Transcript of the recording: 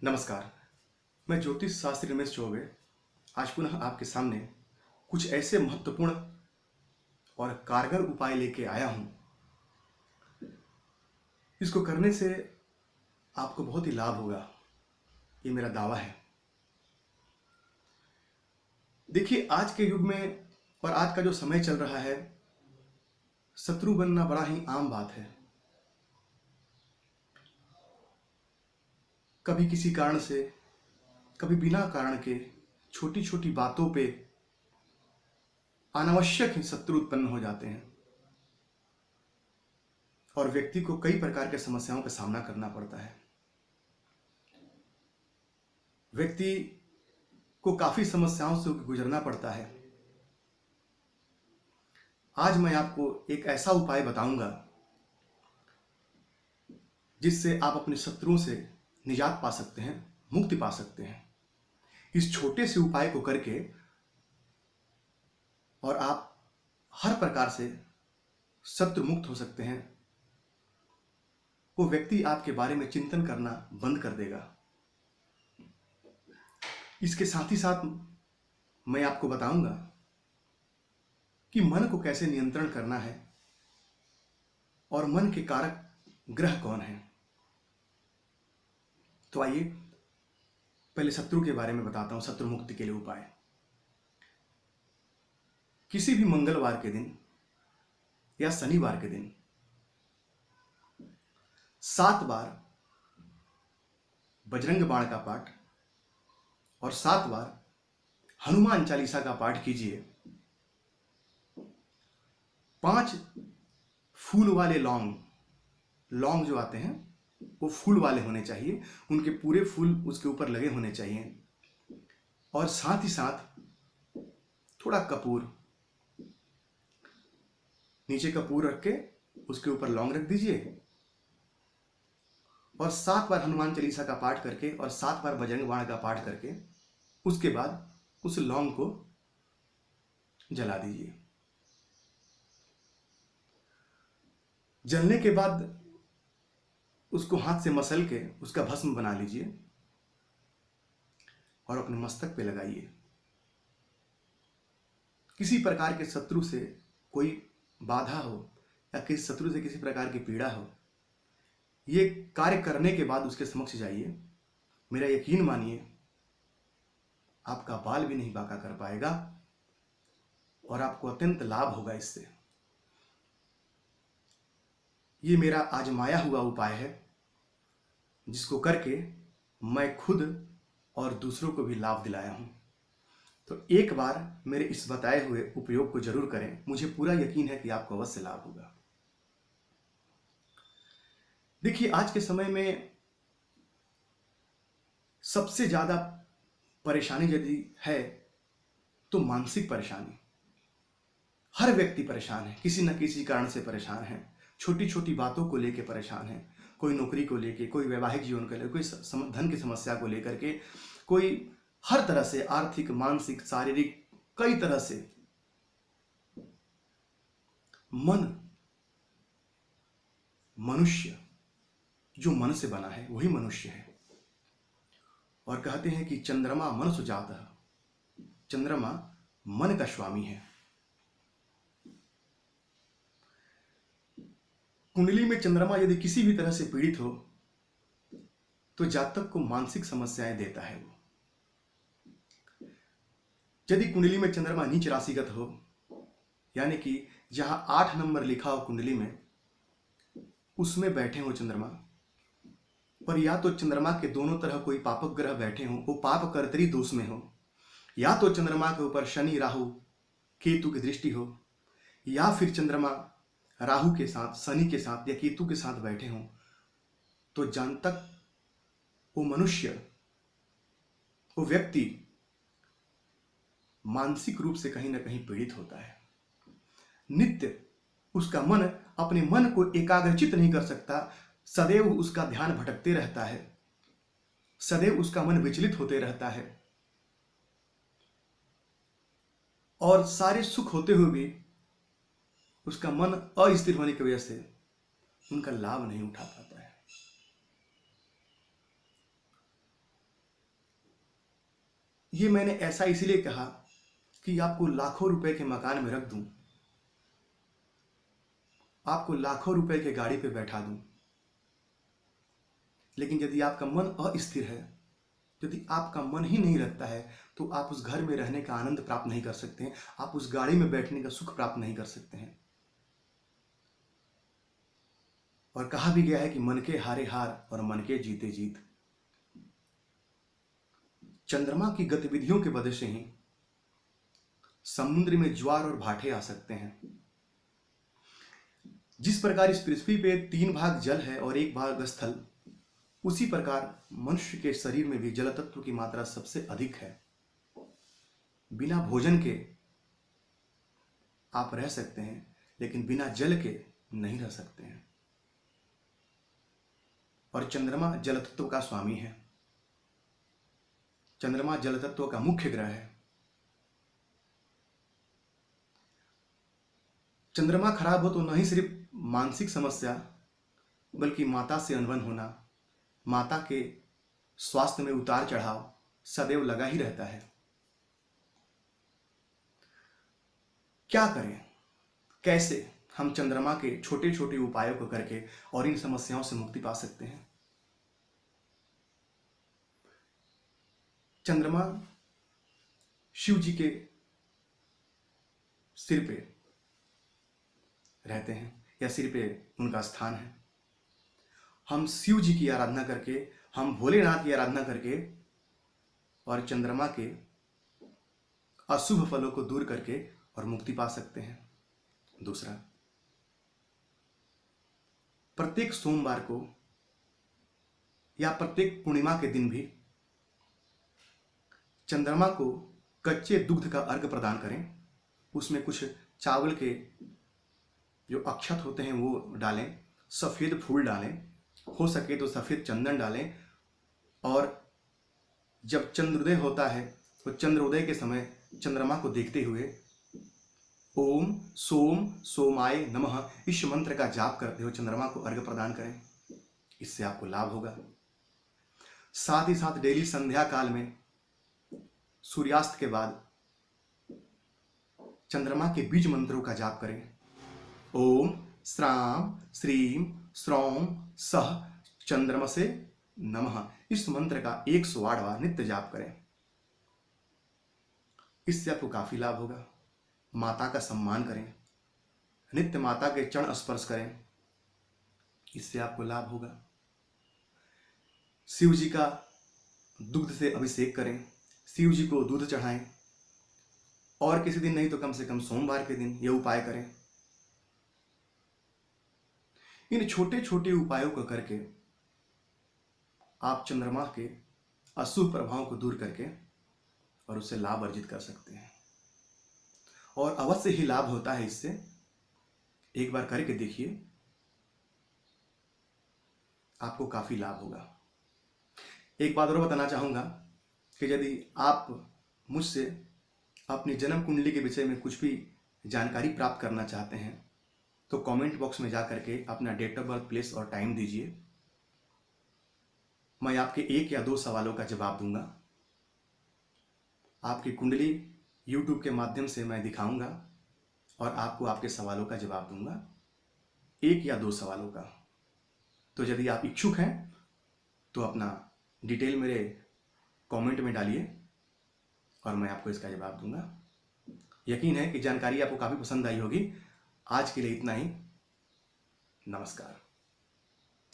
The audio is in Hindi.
नमस्कार, मैं ज्योतिष शास्त्री रमेश चौबे आज पुनः आपके सामने कुछ ऐसे महत्वपूर्ण और कारगर उपाय लेके आया हूँ। इसको करने से आपको बहुत ही लाभ होगा, ये मेरा दावा है। देखिए, आज के युग में और आज का जो समय चल रहा है, शत्रु बनना बड़ा ही आम बात है। कभी किसी कारण से, कभी बिना कारण के छोटी छोटी बातों पे अनावश्यक ही शत्रु उत्पन्न हो जाते हैं और व्यक्ति को कई प्रकार के समस्याओं का सामना करना पड़ता है। व्यक्ति को काफी समस्याओं से गुजरना पड़ता है। आज मैं आपको एक ऐसा उपाय बताऊंगा जिससे आप अपने शत्रुओं से निजात पा सकते हैं, मुक्ति पा सकते हैं। इस छोटे से उपाय को करके और आप हर प्रकार से शत्रु मुक्त हो सकते हैं। वो व्यक्ति आपके बारे में चिंतन करना बंद कर देगा। इसके साथ ही साथ मैं आपको बताऊंगा कि मन को कैसे नियंत्रण करना है और मन के कारक ग्रह कौन है। तो आइए पहले शत्रु के बारे में बताता हूं, शत्रु मुक्ति के लिए उपाय। किसी भी मंगलवार के दिन या शनिवार के दिन 7 बार बजरंग बाण का पाठ और 7 बार हनुमान चालीसा का पाठ कीजिए। 5 फूल वाले लौंग जो आते हैं वो फूल वाले होने चाहिए, उनके पूरे फूल उसके ऊपर लगे होने चाहिए। और साथ ही साथ थोड़ा कपूर, नीचे कपूर रख के उसके ऊपर लौंग रख दीजिए और 7 बार हनुमान चालीसा का पाठ करके और 7 बार बजरंग बाण का पाठ करके उसके बाद उस लौंग को जला दीजिए। जलने के बाद उसको हाथ से मसल के उसका भस्म बना लीजिए और अपने मस्तक पे लगाइए। किसी प्रकार के शत्रु से कोई बाधा हो या किसी शत्रु से किसी प्रकार की पीड़ा हो, ये कार्य करने के बाद उसके समक्ष जाइए। मेरा यकीन मानिए, आपका बाल भी नहीं बांका कर पाएगा और आपको अत्यंत लाभ होगा इससे। ये मेरा आजमाया हुआ उपाय है जिसको करके मैं खुद और दूसरों को भी लाभ दिलाया हूं। तो एक बार मेरे इस बताए हुए उपयोग को जरूर करें, मुझे पूरा यकीन है कि आपको अवश्य लाभ होगा। देखिए, आज के समय में सबसे ज्यादा परेशानी यदि है तो मानसिक परेशानी। हर व्यक्ति परेशान है, किसी न किसी कारण से परेशान है। छोटी छोटी बातों को लेकर परेशान है, कोई नौकरी को लेके, कोई वैवाहिक जीवन को लेकर, कोई धन की समस्या को लेकर के, कोई हर तरह से आर्थिक, मानसिक, शारीरिक, कई तरह से। मनुष्य जो मन से बना है वही मनुष्य है। और कहते हैं कि चंद्रमा मन सुजात है, चंद्रमा मन का स्वामी है। कुंडली में चंद्रमा यदि किसी भी तरह से पीड़ित हो तो जातक को मानसिक समस्याएं देता है वो। यदि कुंडली में चंद्रमा नीच राशिगत हो, यानी कि जहां 8 नंबर लिखा हो कुंडली में, उसमें बैठे हो चंद्रमा, पर या तो चंद्रमा के दोनों तरह कोई पापक ग्रह बैठे हो, वो पाप कर्तरी दोष में हो, या तो चंद्रमा के ऊपर शनि, राहु, केतु की दृष्टि हो, या फिर चंद्रमा राहु के साथ, शनि के साथ या केतु के साथ बैठे हों, तो जातक, वो मनुष्य, वो व्यक्ति मानसिक रूप से कहीं ना कहीं पीड़ित होता है। नित्य उसका मन अपने मन को एकाग्रचित नहीं कर सकता, सदैव उसका ध्यान भटकते रहता है, सदैव उसका मन विचलित होते रहता है और सारे सुख होते हुए भी उसका मन अस्थिर होने की वजह से उनका लाभ नहीं उठा पाता है। ये मैंने ऐसा इसलिए कहा कि आपको लाखों रुपए के मकान में रख दूं, आपको लाखों रुपए के गाड़ी पे बैठा दूं, लेकिन यदि आपका मन अस्थिर है, यदि आपका मन ही नहीं लगता है, तो आप उस घर में रहने का आनंद प्राप्त नहीं कर सकते हैं, आप उस गाड़ी में बैठने का सुख प्राप्त नहीं कर सकते हैं। और कहा भी गया है कि मन के हारे हार और मन के जीते जीत। चंद्रमा की गतिविधियों की वजह से ही समुद्र में ज्वार और भाटे आ सकते हैं। जिस प्रकार इस पृथ्वी पे 3 भाग जल है और 1 भाग स्थल, उसी प्रकार मनुष्य के शरीर में भी जल तत्व की मात्रा सबसे अधिक है। बिना भोजन के आप रह सकते हैं, लेकिन बिना जल के नहीं रह सकते हैं। और चंद्रमा जल तत्व का स्वामी है। चंद्रमा जल तत्व का मुख्य ग्रह है। चंद्रमा खराब हो तो न ही सिर्फ मानसिक समस्या, बल्कि माता से अनबन होना, माता के स्वास्थ्य में उतार चढ़ाव सदैव लगा ही रहता है। क्या करें, कैसे हम चंद्रमा के छोटे छोटे उपायों को करके और इन समस्याओं से मुक्ति पा सकते हैं। चंद्रमा शिव जी के सिर पे रहते हैं या सिर पे उनका स्थान है। हम शिव जी की आराधना करके, हम भोलेनाथ की आराधना करके और चंद्रमा के अशुभ फलों को दूर करके और मुक्ति पा सकते हैं। दूसरा, प्रत्येक सोमवार को या प्रत्येक पूर्णिमा के दिन भी चंद्रमा को कच्चे दूध का अर्घ प्रदान करें। उसमें कुछ चावल के जो अक्षत होते हैं वो डालें, सफ़ेद फूल डालें, हो सके तो सफ़ेद चंदन डालें। और जब चंद्रोदय होता है तो चंद्रोदय के समय चंद्रमा को देखते हुए ओम सोम सोमाय नमः इस मंत्र का जाप करते हुए चंद्रमा को अर्घ्य प्रदान करें। इससे आपको लाभ होगा। साथ ही साथ डेली संध्या काल में सूर्यास्त के बाद चंद्रमा के बीज मंत्रों का जाप करें। ओम श्राम श्रीम श्रौम सह चंद्रमसे नमः इस मंत्र का 108 बार नित्य जाप करें। इससे आपको काफी लाभ होगा। माता का सम्मान करें, नित्य माता के चरण स्पर्श करें, इससे आपको लाभ होगा। शिव जी का दूध से अभिषेक करें, शिव जी को दूध चढ़ाएं, और किसी दिन नहीं तो कम से कम सोमवार के दिन यह उपाय करें। इन छोटे छोटे उपायों को करके आप चंद्रमा के अशुभ प्रभाव को दूर करके और उससे लाभ अर्जित कर सकते हैं। और अवश्य ही लाभ होता है इससे। एक बार करके देखिए, आपको काफी लाभ होगा। एक बात और बताना चाहूंगा कि यदि आप मुझसे अपनी जन्म कुंडली के विषय में कुछ भी जानकारी प्राप्त करना चाहते हैं तो कमेंट बॉक्स में जा करके अपना डेट ऑफ बर्थ, प्लेस और टाइम दीजिए। मैं आपके 1 या 2 सवालों का जवाब दूंगा। आपकी कुंडली YouTube के माध्यम से मैं दिखाऊंगा और आपको आपके सवालों का जवाब दूंगा, 1 या 2 सवालों का। तो यदि आप इच्छुक हैं तो अपना डिटेल मेरे कमेंट में डालिए और मैं आपको इसका जवाब दूंगा। यकीन है कि जानकारी आपको काफ़ी पसंद आई होगी। आज के लिए इतना ही। नमस्कार।